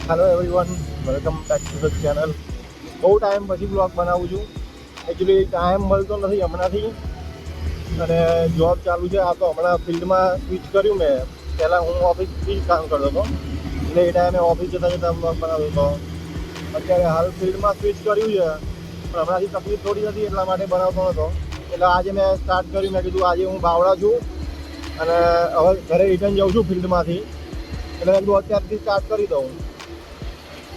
Hello everyone, welcome back to the channel. બહુ time પછી blog બનાવું છું. એકચ્યુઅલી ટાઈમ મળતો નથી હમણાંથી, અને જોબ ચાલુ છે. આ તો હમણાં ફિલ્ડમાં સ્વિચ કર્યું મેં. પહેલાં હું ઓફિસથી જ કામ કરતો હતો, એટલે એ ટાઈમે ઓફિસ જતાં જતાં બ્લોગ બનાવતો હતો. અત્યારે હાલ ફિલ્ડમાં સ્વિચ કર્યું છે, પણ હમણાંથી તકલીફ થોડી હતી એટલા માટે બનાવતો નહોતો. એટલે આજે મેં સ્ટાર્ટ કર્યું. મેં કીધું આજે હું બાવળા છું અને હવે ઘરે રિટર્ન જાઉં છું ફિલ્ડમાંથી, એટલે મેં કીધું અત્યારથી સ્ટાર્ટ કરી દઉં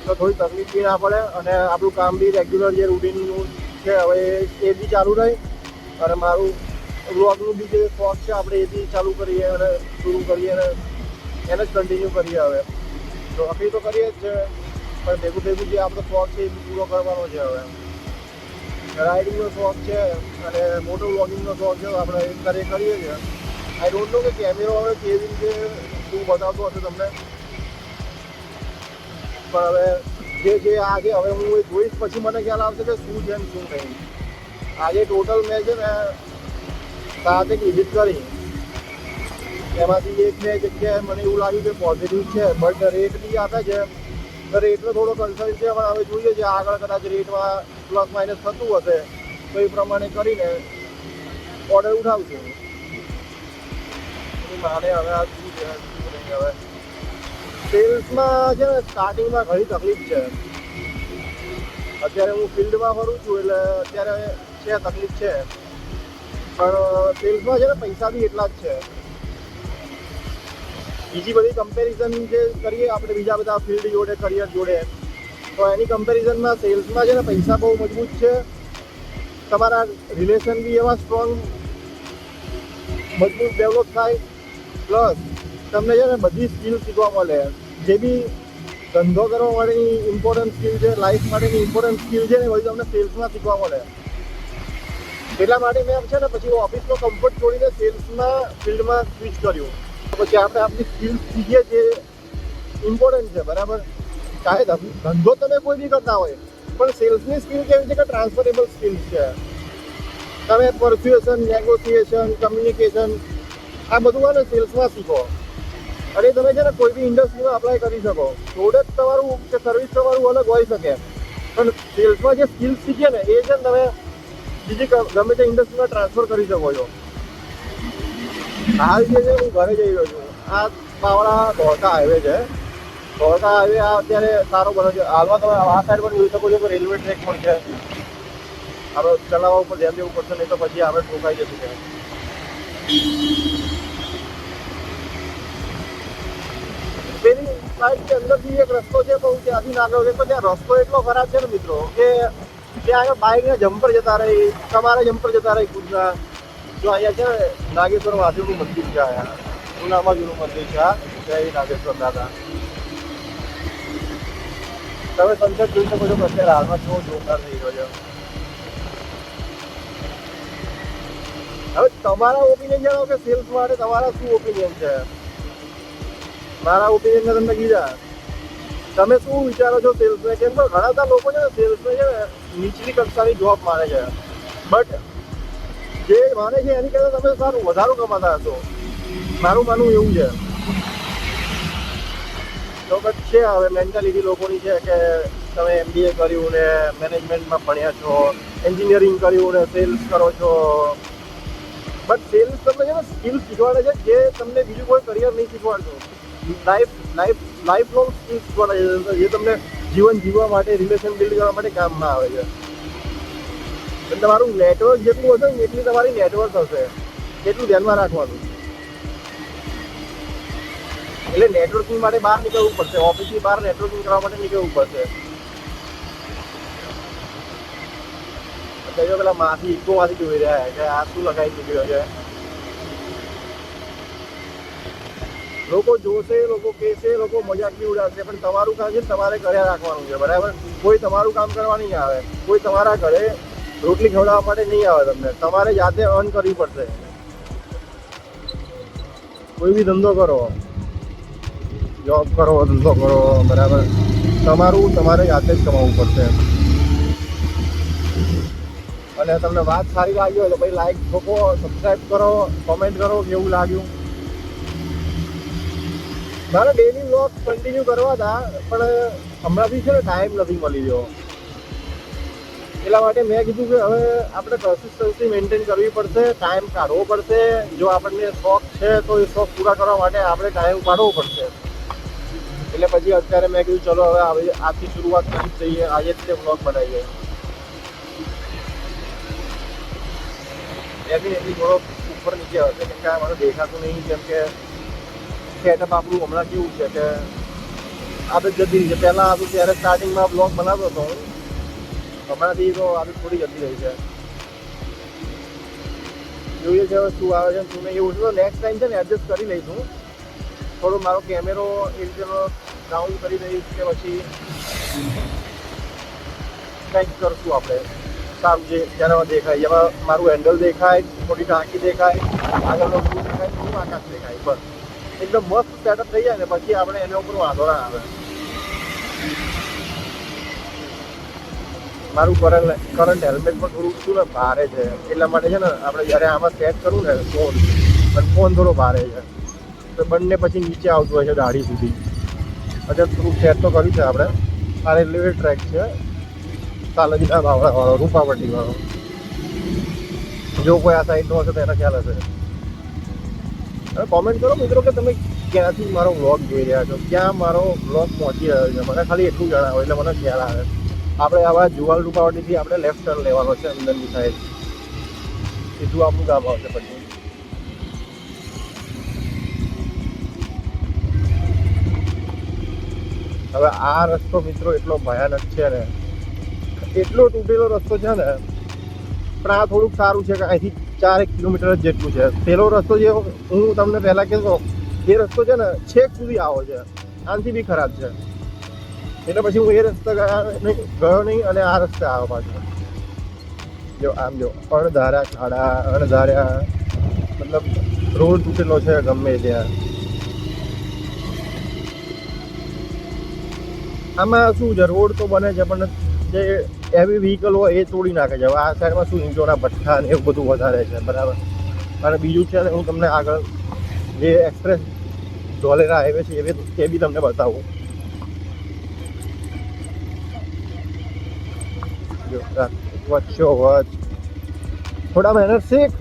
તો થોડી તકલીફ બી ના પડે અને આપણું કામ બી રેગ્યુલર જે રૂટીનનું છે હવે એ બી ચાલુ રહે, અને મારું બ્લોગનું બી જે શોખ છે આપણે એ બી ચાલુ કરીએ અને શરૂ કરીએ અને એને જ કન્ટિન્યુ કરીએ. હવે તો નોકરી તો કરીએ જ છે, પણ ભેગું ભેગું જે આપણો શોખ છે એ બી પૂરો કરવાનો છે. હવે રાઇડિંગનો શોખ છે અને મોટો વ્લોગિંગનો શોખ છે, આપણે કરીએ છીએ. આઈ ડોન્ટ નો કે કેમેરો હવે કેવી રીતે શું બતાવતો હશે તમને, પણ હવે જે આજે હવે હું એ જોઈશ પછી મને ખ્યાલ આવશે કે શું છે ને શું નહીં. આજે ટોટલ મેં છે ને 7 વિઝિટ કરી, એમાંથી 1-2 જગ્યાએ મને એવું લાગ્યું કે પોઝિટિવ છે, બટ રેટ બી આપે છે. તો રેટનો થોડો કન્સર્ન છે, પણ હવે જોઈએ છે આગળ કદાચ રેટમાં પ્લસ માઇનસ થતું હશે તો એ પ્રમાણે કરીને ઓર્ડર ઉઠાવશું. મારે હવે આ શું છે શું નહીં. હવે સેલ્સમાં છે ને સ્ટાર્ટિંગમાં ઘણી તકલીફ છે. અત્યારે હું ફિલ્ડમાં ફરું છું એટલે અત્યારે છે તકલીફ છે, પણ સેલ્સમાં છે ને પૈસા બી એટલા જ છે. બીજી બધી કમ્પેરિઝન જે કરીએ આપણે બીજા બધા ફિલ્ડ જોડે, કરિયર જોડે, તો એની કમ્પેરિઝનમાં સેલ્સમાં છે ને પૈસા બહુ મજબૂત છે. તમારા રિલેશન બી એવા સ્ટ્રોંગ મજબૂત ડેવલપ થાય, પ્લસ તમને છે ને બધી સ્કિલ શીખવા મળે. જે બી ધંધો કરવા માટેની ઇમ્પોર્ટન્ટ સ્કિલ છે, લાઈફ માટેની ઇમ્પોર્ટન્ટ સ્કિલ છે ને એ બધી તમને સેલ્સમાં શીખવા મળે. એટલા માટે મેં છે ને પછી ઓફિસનો કમ્ફર્ટ છોડીને સેલ્સમાં ફિલ્ડમાં સ્વિચ કર્યું. પછી આપણે આપણી સ્કિલ શીખીએ જે ઇમ્પોર્ટન્ટ છે, બરાબર. ચાહે ધંધો તમે કોઈ બી કરતા હોય, પણ સેલ્સની સ્કિલ કેવી છે કે ટ્રાન્સફરેબલ સ્કિલ્સ છે. તમે પરસ્યુએશન, નેગોશિએશન, કમ્યુનિકેશન આ બધું છે ને સેલ્સમાં શીખો, અને તમે છે ને કોઈ બી ઇન્ડસ્ટ્રીમાં અપ્લાય કરી શકો. પ્રોડક્ટ તમારું કે સર્વિસ તમારું અલગ હોઈ શકે, પણ સેલ્સમાં જે સ્કિલ્સ શીખીએ ને એ છે ને તમે બીજી ગમે તે ઇન્ડસ્ટ્રીમાં ટ્રાન્સફર કરી શકો છો. હાલ જે છે હું ઘરે જઈ રહ્યો છું. આ બાવળા ધોળકા હાઈવે છે. ધોળકા હાઈવે આ અત્યારે સારો બને છે. હાલમાં તમે આ સાઈડ પર જોઈ શકો છો કે રેલવે ટ્રેક પણ છે. આપણે ચલાવવા ઉપર ધ્યાન દેવું પડશે, નહીં તો પછી આપણે ઠોકાઈ જશું. પેલી સાઈડની અંદરથી એક રસ્તો છે, પણ ત્યાંથી ના ગયો તો ત્યાં રસ્તો એટલો ખરાબ છે ને મિત્રો કે ત્યાં આગળ બાઇકના જમ્પર જતા રહી, તમારા જમ્પર જતા રહી ખુદના. જો અહીંયા છે ને નાગેશ્વર મહાદેવનું મંદિર છે, અહીંયા ઉનામાં જૂનું મંદિર છે. આ જય નાગેશ્વર દાદા. તમે સનસેટ જોઈ શકો છો કે અત્યારે હાલમાં કેવો જોરદાર થઈ રહ્યો છે. હવે તમારા ઓપિનિયન જણાવો કે સેલ્સ માટે તમારા શું ઓપિનિયન છે. મારા ઓપિનિયન તમને કીધા, તમે શું વિચારો છો સેલ્સને? કેમ કે ઘણા બધા લોકો છે ને સેલ્સને છે ને નીચલી કક્ષાની જોબ માને છે, બટ જે માને છે એની કરતાં તમે સારું વધારો કમાતા હશો. મારું માનવું એવું છે. તો બટ છે હવે મેન્ટાલિટી લોકોની છે કે તમે MBA કર્યું ને મેનેજમેન્ટમાં ભણ્યા છો, એન્જિનિયરિંગ કર્યું ને સેલ્સ કરો છો, બટ સેલ્સ તમને છે ને સ્કિલ શીખવાડે છે જે તમને બીજું કોઈ કરિયર નહીં શીખવાડતું. લાઈફ લોંગ સ્કિલ શીખવાડે છે જે તમને જીવન જીવવા માટે, રિલેશન બિલ્ડ કરવા માટે કામમાં આવે છે. અને તમારું નેટવર્ક જેટલું હશે ને એટલી તમારી નેટવર્ક હશે, એટલું ધ્યાનમાં રાખવાનું. એટલે નેટવર્કિંગ માટે બહાર નીકળવું પડશે, ઓફિસની બહાર નેટવર્કિંગ કરવા માટે નીકળવું પડશે. અત્યારે પેલા માથી ઇકોમાંથી જોઈ રહ્યા કે આ શું લગાવી નીકળ્યો છે. લોકો જોશે, લોકો કહેશે, લોકો મજાક બી ઉડાડશે, પણ તમારું કામ છે તમારે ઘરે રાખવાનું છે, બરાબર. કોઈ તમારું કામ કરવા નહીં આવે, કોઈ તમારા ઘરે રોટલી ખવડાવવા માટે નહીં આવે. તમને તમારે જાતે અર્ન કરવી પડશે. કોઈ બી ધંધો કરો, જોબ કરો, ધંધો કરો, બરાબર, તમારે જાતે જ કમાવવું પડશે. અને તમને વાત સારી લાગી હોય તો ભાઈ લાઈક ઠોકો, સબસ્ક્રાઈબ કરો, કોમેન્ટ કરો કેવું લાગ્યું. મારે ડેલી વ્લોગ કન્ટિન્યુ કરવા હતા, પણ હમણાંથી છે ને ટાઈમ નથી મળી રહ્યો. એટલા માટે મેં કીધું કે હવે આપણે કન્સિસ્ટન્સી મેન્ટેન કરવી પડશે, ટાઈમ કાઢવો પડશે. જો આપણને શોખ છે તો એ શોખ પૂરા કરવા માટે આપણે ટાઈમ કાઢવો પડશે. એટલે પછી અત્યારે મેં કીધું ચલો હવે આજથી શરૂઆત કરી દઈએ, આજે જ તે વ્લોગ બનાવીએ. ડેફિનેટલી થોડો ઉપર નીચે હશે, કેમ કે મને દેખાતું નહીં. કેમ કે સેટઅપ આપણું હમણાં કેવું છે કે આદત જતી રહી છે. પહેલાં હતું ત્યારે સ્ટાર્ટિંગમાં બ્લોગ બનાવતો હતો હું, હમણાંથી તો આદત થોડી જતી રહી છે. જોઈએ છે હવે શું આવે છે શું નહીં. એવું છે તો નેક્સ્ટ ટાઈમ છે ને એડજસ્ટ કરી લઈશું. થોડો મારો કેમેરો એ રીતેનો ડાઉન કરી દઈશ કે પછી કંઈક કરશું આપણે સારું, જે જેનામાં દેખાય, જેમાં મારું હેન્ડલ દેખાય, થોડી ટાંકી દેખાય, આગળનો વ્યૂ દેખાય, થોડું આકાશ દેખાય, બસ એકદમ મસ્ત સેટઅપ થઈ જાય ને પછી આપણે એના ઉપર વાંધો ના આવે. મારું કરંટ હેલ્મેટ પણ થોડું શું ને ભારે છે, એટલા માટે છે ને આપણે જ્યારે આમાં સેટ કરું ને ફોન, અને ફોન થોડો ભારે છે તો બંને પછી નીચે આવતું હોય છે દાઢી સુધી. અત્યારે થોડું સેટ તો કર્યું છે આપણે. આ રેલવે ટ્રેક છે સાલજના બાવળાવાળો, રૂપાપટ્ટીવાળો. જો કોઈ આ સાઈડનો હશે તો એને ખ્યાલ હશે. હવે કોમેન્ટ કરો મિત્રો કે તમે ક્યાંથી મારો વ્લોગ જોઈ રહ્યા છો, ક્યાં મારો વ્લોગ પહોંચી રહ્યો છે. મને ખાલી એટલું જણાવો એટલે મને ખ્યાલ આવે. આપણે આવા જુવાલ રૂપાવટીથી આપણે લેફ્ટ ટર્ન લેવાનો છે અંદરની સાઈડ, સીધું આપણું ગામ આવશે. પછી હવે આ રસ્તો મિત્રો એટલો ભયાનક છે ને, એટલો તૂટેલો રસ્તો છે ને. પણ આ થોડુંક સારું છે કે અહીંથી 4 કિલોમીટર જ જેટલું છે. પેલો રસ્તો જે હું તમને પહેલાં કહેતો એ રસ્તો છે ને છેક સુધી આવો છે, આનાથી બી ખરાબ છે. એટલે પછી હું એ રસ્તે ગયો નહીં અને આ રસ્તે આવ્યો પાછો. જો આમ જો અણધાર્યા ખાડા, અણધાર્યા મતલબ રોડ તૂટેલો છે ગમે ત્યાં. આમાં શું છે, રોડ તો બને છે પણ જે હેવી વ્હીકલ હોય એ તોડી નાખે છે. હવે આ સાઈડમાં શું ઈંટોના ભઠ્ઠા ને એવું બધું વધારે છે, બરાબર. અને બીજું છે ને હું તમને આગળ જે એક્સપ્રેસ ધોલેરા હાઈવે છે એ બી તમને બતાવું. જો વચ્ચો વચ્ચ થોડા મહેનત શીખ.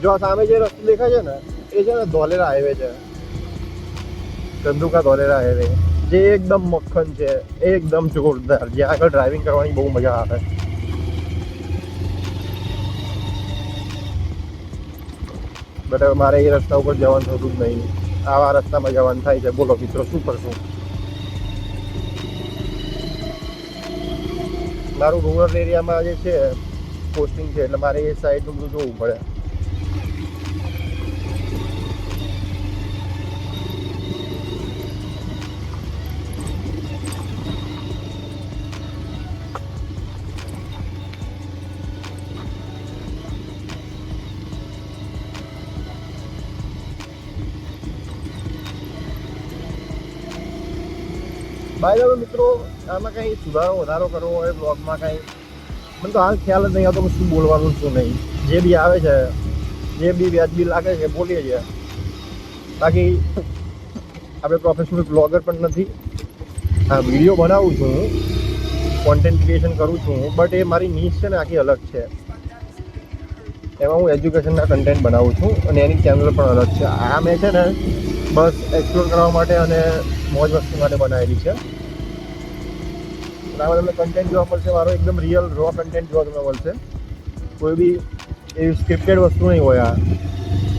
જો આ સામે જે રસ્તો દેખાય છે ને એ છે ને ધોલેરા હાઈવે છે, ધંધુકા ધોલેરા હાઈવે, જે એકદમ મક્ખન છે, એકદમ જોરદાર, જ્યાં આગળ ડ્રાઇવિંગ કરવાની બહુ મજા આવે. બટ હવે મારે એ રસ્તા ઉપર જવાનું થતું જ નહીં, આવા રસ્તામાં જવાનું થાય છે. બોલો મિત્રો શું કરશું. મારું રૂરલ એરિયામાં જે છે પોસ્ટિંગ છે એટલે મારે એ સાઈડનું બધું જોવું પડે. બાય ધ વે મિત્રો, આમાં કંઈ સુધારો વધારો કરવો હોય બ્લોગમાં કંઈ, મને તો હાલ ખ્યાલ જ નહીં આવતો કે શું બોલવાનું શું નહીં. જે બી આવે છે, જે બી વ્યાજબી લાગે છે બોલીએ છીએ. બાકી આપણે પ્રોફેશનલ બ્લોગર પણ નથી. હા, વિડીયો બનાવું છું હું, કોન્ટેન્ટ ક્રિએશન કરું છું હું, બટ એ મારી નીચ છે ને આખી અલગ છે. એમાં હું એજ્યુકેશનના કન્ટેન્ટ બનાવું છું અને એની ચેનલ પણ અલગ છે. આ મેં છે ને બસ એક્સપ્લોર કરવા માટે અને મોજ મસ્તી માટે બનાવેલી છે. આમાં તમને કન્ટેન્ટ જોવા મળશે મારો, એકદમ રિયલ રો કન્ટેન્ટ જોવા તમને મળશે. કોઈ બી એવી સ્ક્રિપ્ટેડ વસ્તુ નહીં હોય.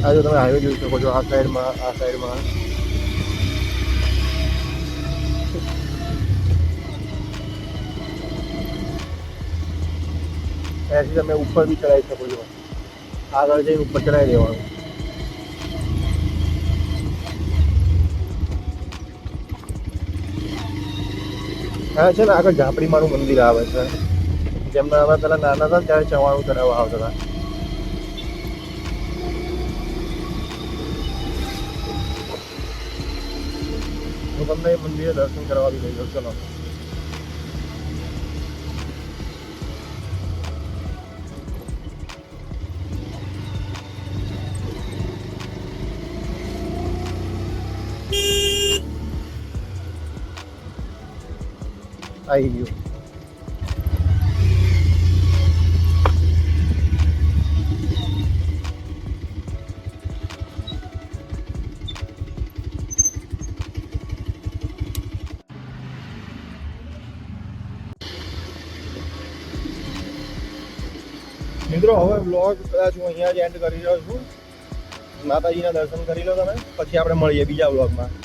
આ જો તમે હાઈવે જોઈ શકો છો, આ સાઈડમાં એથી તમે ઉપર બી ચડાવી શકો છો. આગળ જઈને ઉપર ચડાવી દેવાનું. હા છે ને, આગળ ઝાપડીમાનું મંદિર આવે છે, જેમના અમે પેલા નાના હતા ત્યારે ચવાણું કરાવવા આવતા હતા. તમને મંદિરે દર્શન કરવા બી લઈ જાઉં. ચલો. આવી ગયું. મિત્રો હવે બ્લોગ કદાચ હું અહીંયા જ એન્ડ કરી રહ્યો છું. માતાજીના દર્શન કરી લો તમે, પછી આપણે મળીએ બીજા બ્લોગમાં.